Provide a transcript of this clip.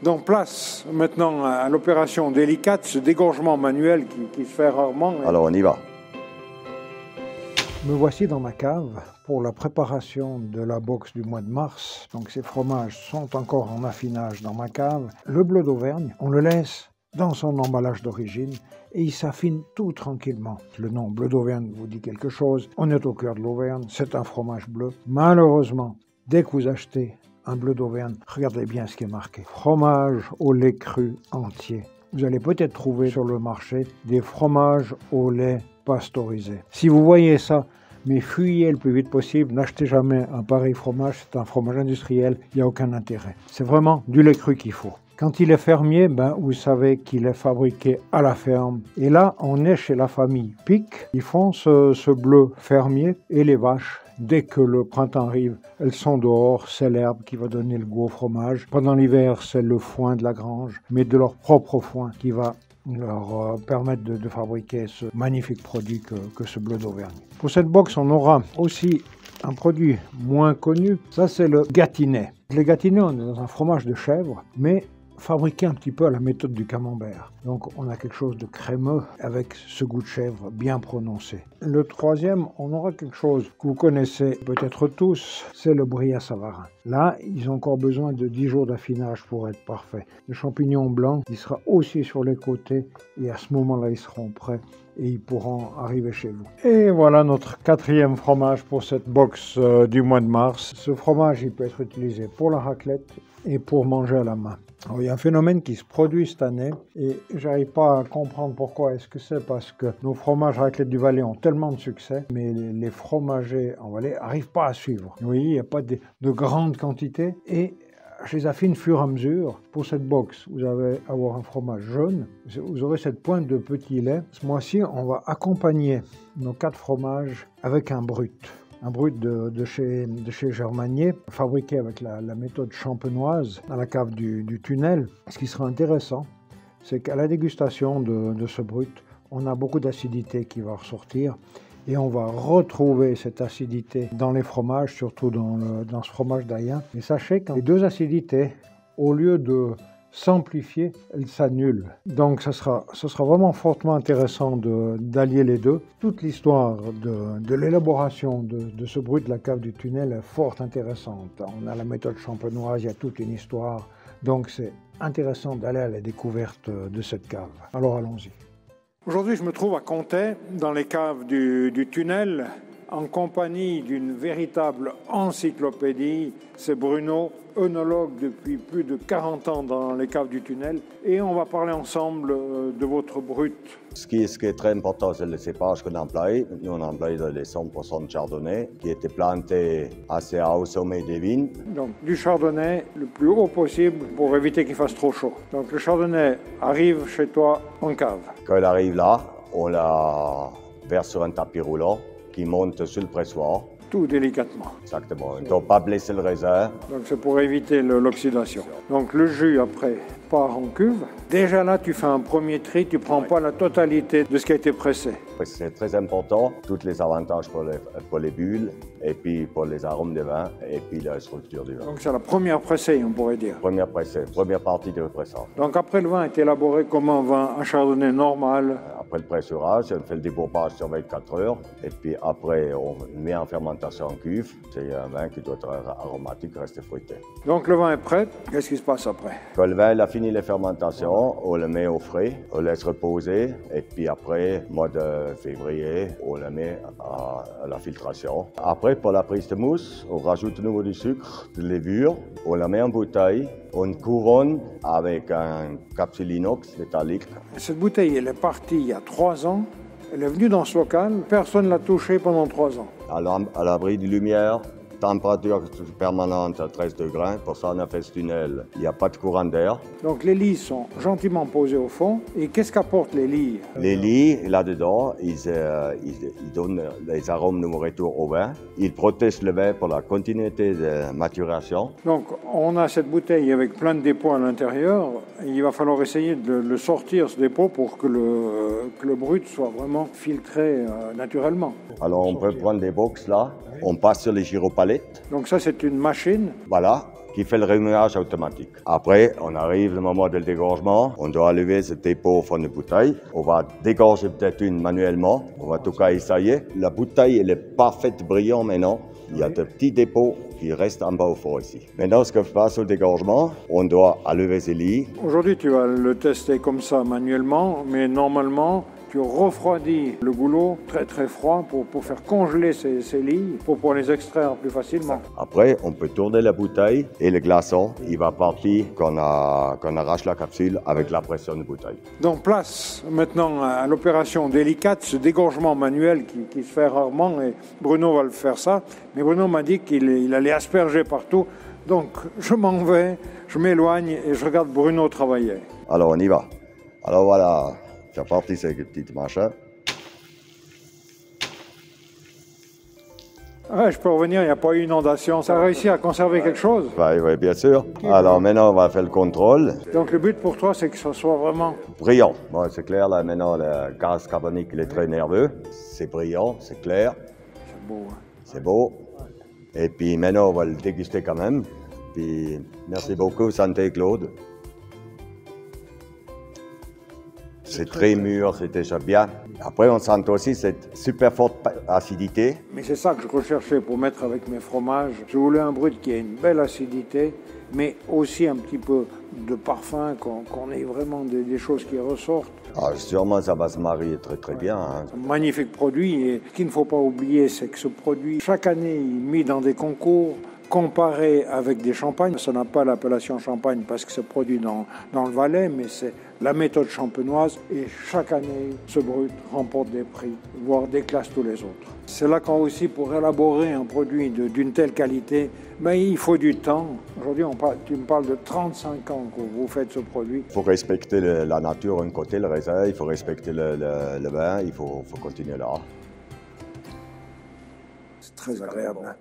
Donc place maintenant à l'opération délicate, ce dégorgement manuel qui se fait rarement. Alors on y va. Me voici dans ma cave pour la préparation de la boxe du mois de mars. Donc ces fromages sont encore en affinage dans ma cave. Le bleu d'Auvergne, on le laisse dans son emballage d'origine et il s'affine tout tranquillement. Le nom bleu d'Auvergne vous dit quelque chose. On est au cœur de l'Auvergne, c'est un fromage bleu. Malheureusement, dès que vous achetez un bleu d'Auvergne, regardez bien ce qui est marqué. Fromage au lait cru entier. Vous allez peut-être trouver sur le marché des fromages au lait pasteurisé. Si vous voyez ça, mais fuyez le plus vite possible. N'achetez jamais un pareil fromage, c'est un fromage industriel, il n'y a aucun intérêt. C'est vraiment du lait cru qu'il faut. Quand il est fermier, vous savez qu'il est fabriqué à la ferme. Et là, on est chez la famille Pic. Ils font ce bleu fermier et les vaches. Dès que le printemps arrive, elles sont dehors, c'est l'herbe qui va donner le goût au fromage. Pendant l'hiver, c'est le foin de la grange, mais de leur propre foin qui va leur permettre de fabriquer ce magnifique produit que ce bleu d'Auvergne. Pour cette box, on aura aussi un produit moins connu, ça c'est le gâtinais. Le gâtinais, on est dans un fromage de chèvre, mais fabriqué un petit peu à la méthode du camembert. Donc on a quelque chose de crémeux avec ce goût de chèvre bien prononcé. Le troisième, on aura quelque chose que vous connaissez peut-être tous, c'est le brie à Savarin. Là, ils ont encore besoin de 10 jours d'affinage pour être parfait. Le champignon blanc, il sera aussi sur les côtés et à ce moment-là, ils seront prêts et ils pourront arriver chez vous. Et voilà notre quatrième fromage pour cette box du mois de mars. Ce fromage, il peut être utilisé pour la raclette et pour manger à la main. Alors, il y a un phénomène qui se produit cette année et j'arrive pas à comprendre pourquoi. Est-ce que c'est parce que nos fromages raclette du Valais ont tellement de succès, mais les fromagers en Valais n'arrivent pas à suivre. Vous voyez, il n'y a pas de grandes quantités et je les affine au fur et à mesure. Pour cette box, vous allez avoir un fromage jaune. Vous aurez cette pointe de petit lait. Ce mois-ci, on va accompagner nos 4 fromages avec un brut. Un brut de chez Germanier, fabriqué avec la méthode champenoise à la cave du tunnel. Ce qui sera intéressant, c'est qu'à la dégustation de ce brut, on a beaucoup d'acidité qui va ressortir et on va retrouver cette acidité dans les fromages, surtout dans ce fromage d'Ayen. Et sachez que les deux acidités, au lieu de s'amplifier, elles s'annulent. Donc ce sera vraiment fortement intéressant d'allier les deux. Toute l'histoire de l'élaboration de ce brut de la cave du tunnel est fort intéressante. On a la méthode champenoise, il y a toute une histoire. Donc c'est intéressant d'aller à la découverte de cette cave. Alors allons-y. Aujourd'hui, je me trouve à Comté, dans les caves du tunnel, en compagnie d'une véritable encyclopédie. C'est Bruno, œnologue depuis plus de 40 ans dans les caves du tunnel. Et on va parler ensemble de votre brut. Ce qui est très important, c'est le cépage qu'on emploie. Nous, on emploie les 100% de chardonnay, qui était planté assez haut au sommet des vignes. Donc du chardonnay le plus haut possible pour éviter qu'il fasse trop chaud. Donc le chardonnay arrive chez toi en cave. Quand il arrive là, on la verse sur un tapis roulant qui monte sur le pressoir. Tout délicatement. Exactement. On ne doit pas blesser le raisin. Donc c'est pour éviter l'oxydation. Donc le jus après part en cuve. Déjà là, tu fais un premier tri, tu ne prends pas la totalité de ce qui a été pressé. C'est très important, tous les avantages pour les bulles, et puis pour les arômes de vin, et puis la structure du vin. Donc c'est la première pressée, on pourrait dire. Première pressée, première partie de pressage. Donc après le vin est élaboré comme un vin, un chardonnay normal. Après le pressurage, on fait le débourbage sur 24 heures, et puis après on met en fermentation en cuve. C'est un vin qui doit être aromatique, rester fruité. Donc le vin est prêt, qu'est-ce qui se passe après? Quand le vin a fini les fermentations, on le met au frais, on le laisse reposer, et puis après, mois de février, on le met à la filtration. Après, pour la prise de mousse, on rajoute de nouveau du sucre, de levure, on la met en bouteille, on couronne avec un capsule inox métallique. Cette bouteille, elle est partie il y a 3 ans. Elle est venue dans ce local, personne ne l'a touchée pendant 3 ans. À l'abri de lumière, température permanente à 13 degrés. Pour ça, on a fait ce tunnel. Il n'y a pas de courant d'air. Donc les lits sont gentiment posés au fond. Et qu'est-ce qu'apportent les lits? Les lits, là-dedans, ils donnent les arômes de retour au vin. Ils protègent le vin pour la continuité de maturation. Donc on a cette bouteille avec plein de dépôts à l'intérieur. Il va falloir essayer de le sortir, ce dépôt, pour que le brut soit vraiment filtré naturellement. Alors on peut prendre des box là. On passe sur les gyropalettes. Donc ça, c'est une machine. Voilà, qui fait le remuage automatique. Après, on arrive au moment du dégorgement. On doit enlever ce dépôt au fond de bouteille. On va dégorger peut-être une manuellement. On va en tout cas essayer. La bouteille, elle est parfaite, brillante maintenant. Il y a de petits dépôts qui restent en bas au fond ici. Maintenant, ce que je passe au dégorgement, on doit enlever ces lits. Aujourd'hui, tu vas le tester comme ça manuellement, mais normalement, tu refroidis le goulot très très froid pour faire congeler ces lits, pour pouvoir les extraire plus facilement. Après, on peut tourner la bouteille et le glaçon, il va partir quand on arrache la capsule avec la pression de bouteille. Donc place maintenant à l'opération délicate, ce dégorgement manuel qui se fait rarement, et Bruno va le faire ça, mais Bruno m'a dit qu'il allait asperger partout, donc je m'en vais, je m'éloigne et je regarde Bruno travailler. Alors on y va. Alors voilà. C'est parti, ces petites machins. Ouais, je peux revenir, il n'y a pas eu inondation. Ça a réussi à conserver quelque chose? Oui, bien sûr. Alors maintenant, on va faire le contrôle. Donc le but pour toi, c'est que ce soit vraiment... Brillant. Bon, c'est clair, là, maintenant, le gaz carbonique, il est très nerveux. C'est brillant, c'est clair. C'est beau. Hein? C'est beau. Et puis maintenant, on va le déguster quand même. Puis merci beaucoup, santé Claude. C'est très mûr, c'est déjà bien. Après, on sent aussi cette super forte acidité. Mais c'est ça que je recherchais pour mettre avec mes fromages. Je voulais un brut qui ait une belle acidité, mais aussi un petit peu de parfum, qu'on ait vraiment des choses qui ressortent. Ah, sûrement, ça va se marier très très bien. Hein. Un magnifique produit. Et ce qu'il ne faut pas oublier, c'est que ce produit, chaque année, il est mis dans des concours. Comparé avec des champagnes, ça n'a pas l'appellation champagne parce que c'est produit dans le Valais, mais c'est la méthode champenoise et chaque année, ce brut remporte des prix, voire déclasse tous les autres. C'est là qu'en aussi, pour élaborer un produit d'une telle qualité, il faut du temps. Aujourd'hui, tu me parles de 35 ans que vous faites ce produit. Il faut respecter la nature d'un côté, le raisin, il faut respecter le vin, il faut continuer là. C'est très agréable. Hein.